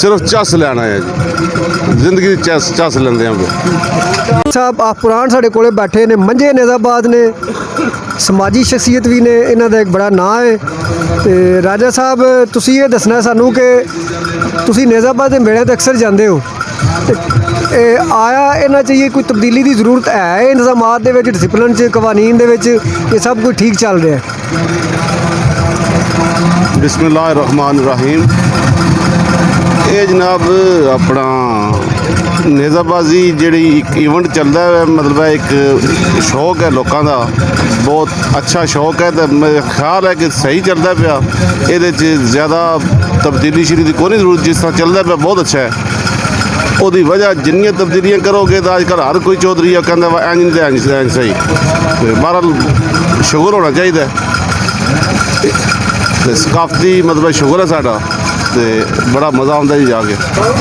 सिर्फ चस लेना है जी, जिंदगी चस लेंदे हैं। ਸਾਹਿਬ ਆ ਪੁਰਾਣ ਸਾਡੇ ਕੋਲੇ ਬੈਠੇ ਨੇ ਮੰਝੇ ਨਿਜ਼ਾਬਾਦ ਨੇ ਸਮਾਜੀ ਸ਼ਖਸੀਅਤ ਵੀ ਨੇ ਇਹਨਾਂ ਦਾ ਇੱਕ ਬੜਾ ਨਾਂ ਹੈ। ਤੇ ਰਾਜਾ ਸਾਹਿਬ ਤੁਸੀਂ ਇਹ ਦੱਸਣਾ ਸਾਨੂੰ ਕਿ ਤੁਸੀਂ ਨਿਜ਼ਾਬਾਦ ਦੇ ਮੇਲੇ ਤੇ ਅਕਸਰ ਜਾਂਦੇ ਹੋ ਤੇ ਇਹ ਆਇਆ ਇਹਨਾਂ 'ਚ ਇਹ ਕੋਈ ਤਬਦੀਲੀ ਦੀ ਜ਼ਰੂਰਤ ਹੈ ਇਹ ਨਿਜ਼ਾਮਾਤ ਦੇ ਵਿੱਚ ਡਿਸਪਲਿਨ 'ਚ ਕਵਾਨੀਨ ਦੇ ਵਿੱਚ ਇਹ ਸਭ ਕੁਝ ਠੀਕ ਚੱਲ ਰਿਹਾ ਹੈ? बिस्मिल्लाहिर्रहमानिर्रहीम। ये जनाब अपना नेज़ाबाजी जिहड़ी एक इवेंट चलता है, मतलब एक शौक है लोगों का, बहुत अच्छा शौक है। तो मेरा ख्याल है कि सही चलता पाया, ये ज़्यादा तब्दीली श्री की कोई नहीं जरूरत। जिस तरह चलता पाया बहुत अच्छा है। ਉਹਦੀ वजह जिन्नियां तब्दीलियां करोगे तो अजकल हर कोई चौधरी कहता वा इंज तो इंज सही। तो बहरहाल शुगर होना चाहिए, तो सकाफती मतलब शुगर है साडा, तो बड़ा मज़ा आता जी जाके।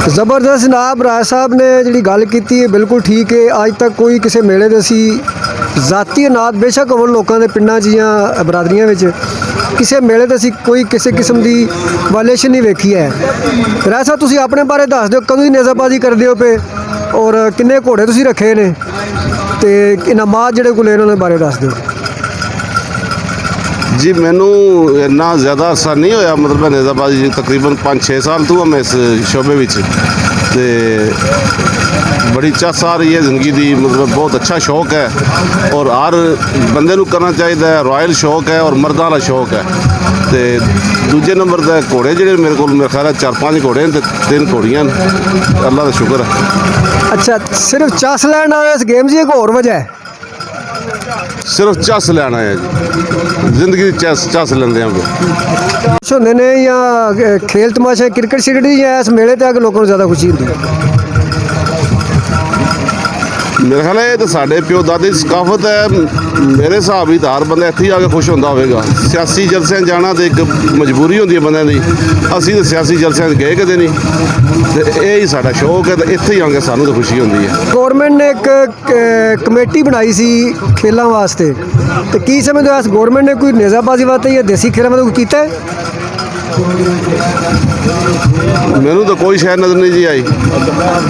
ਜ਼ਬਰਦਸਤ ਜਨਾਬ ਰਾਜ ਸਾਹਿਬ ਨੇ ਜਿਹੜੀ ਗੱਲ ਕੀਤੀ ਹੈ ਬਿਲਕੁਲ ਠੀਕ ਹੈ। ਅੱਜ ਤੱਕ ਕੋਈ ਕਿਸੇ ਮੇਲੇ ਦੇ ਅਸੀਂ ਜ਼ਾਤੀ ਅਨਾਤ ਬੇਸ਼ੱਕ ਹੋਣ ਲੋਕਾਂ ਦੇ ਪਿੰਡਾਂ 'ਚ ਜਾਂ ਬਰਾਦਰੀਆਂ ਵਿੱਚ ਕਿਸੇ ਮੇਲੇ ਤੇ ਅਸੀਂ ਕੋਈ ਕਿਸੇ ਕਿਸਮ ਦੀ ਵਾਇਲੇਸ਼ਨ ਨਹੀਂ ਵੇਖੀ ਹੈ। ਰਾਜ ਸਾਹਿਬ ਤੁਸੀਂ ਆਪਣੇ ਬਾਰੇ ਦੱਸ ਦਿਓ, ਕਦੋਂ ਦੀ ਨੇਜ਼ਾਬਾਜ਼ੀ ਕਰਦੇ ਹੋ ਪਏ ਔਰ ਕਿੰਨੇ ਘੋੜੇ ਤੁਸੀਂ ਰੱਖੇ ਨੇ ਤੇ ਇਨਾਮਾਤ ਜਿਹੜੇ ਕੋਲ ਇਹਨਾਂ ਦੇ ਬਾਰੇ ਦੱਸ ਦਿਓ। जी मैनू इन्ना ज़्यादा अरसा नहीं होया, मतलब मैं नेज़ाबाजी तकरीबन 5-6 साल तो मैं इस शोबे में, तो बड़ी चस आ रही है ज़िंदगी की। मतलब बहुत अच्छा शौक है और हर बंदे नू करना चाहिए। रॉयल शौक है और मर्दां वाला शौक है। तो दूजे नंबर ते घोड़े जिहड़े मेरे को मेरे ख्याल 4-5 घोड़े हैं, 3 घोड़ियां, अल्लाह का शुक्र है। अच्छा, सिर्फ चस लैन आए इस गेम की एक होर वजह है? सिर्फ चस लेना है जी, जिंदगी चस लेंदे हैं। कुछ होंदे ने ਜਾਂ खेल तमाशा क्रिकेट शिकट ਜਾਂ ਇਸ ਮੇਲੇ ਤੇ ਆ ਕੇ ਲੋਕਾਂ ਨੂੰ ਜ਼ਿਆਦਾ ਖੁਸ਼ੀ ਹੁੰਦੀ ਹੈ? मेरे ख्याल है तो साढ़े प्यो दादी सकाफत है। मेरे हिसाब ही तो हर बंदा इत्थे आके खुश होंदा होगा। सियासी जलसियां जाना तो एक मजबूरी होंदी है बंदे दी। असीं तो सियासी जलसियां गए कदे नहीं, तो यही साडा शौक है, तो इत्थे ही आके सानू तो खुशी होंदी है। गौरमेंट ने एक कमेटी बनाई सी खेलों वास्ते, तो की समझते हो गौरमेंट ने कोई नेज़ाबाजी वास्ते या देसी खेलों में कोई किया है? मैनू तो कोई शायद नज़र नहीं जी आई,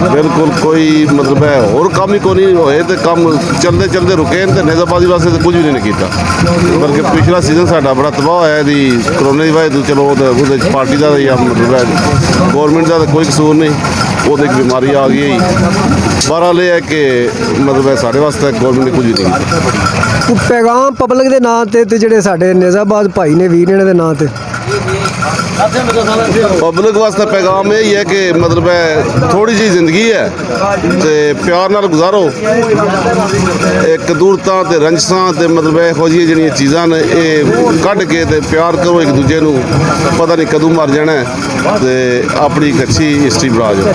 बिल्कुल कोई मतलब है और काम ही कोई नहीं होए। तो काम चलते चलते रुके तो नेज़ाबाजी वास्ते तो कुछ भी नहीं किया, बल्कि पिछला सीजन साडा बड़ा तबाह होया दी करोने की वजह। चलो वो पार्टी का या मतलब है गौरमेंट का तो कोई कसूर नहीं, वो एक बीमारी आ गई। बहरहाल ये है कि मतलब है साढ़े वास्ते गौरमेंट ने कुछ भी नहीं किया। ਕੋਈ ਪੈਗਾਮ ਪਬਲਿਕ ਦੇ ਨਾਂ ਤੇ ਜਿਹੜੇ ਸਾਡੇ ਨਿਜ਼ਾਬਾਦ ਭਾਈ ਨੇ ਵੀਰ ਨੇ ਦੇ ਨਾਂ ਤੇ पब्लिक वास्ते पैगाम यही है कि मतलब है थोड़ी जी जिंदगी है, तो प्यार नाल गुजारो। एक दूरता ते रंजसा ते मतलब यहो जी जिहड़ियां चीज़ां ने ये कढ के ते प्यार करो एक दूजे नू। पता नहीं कदों मर जाना है, तो अपनी एक अच्छी हिस्ट्री बना जाओ।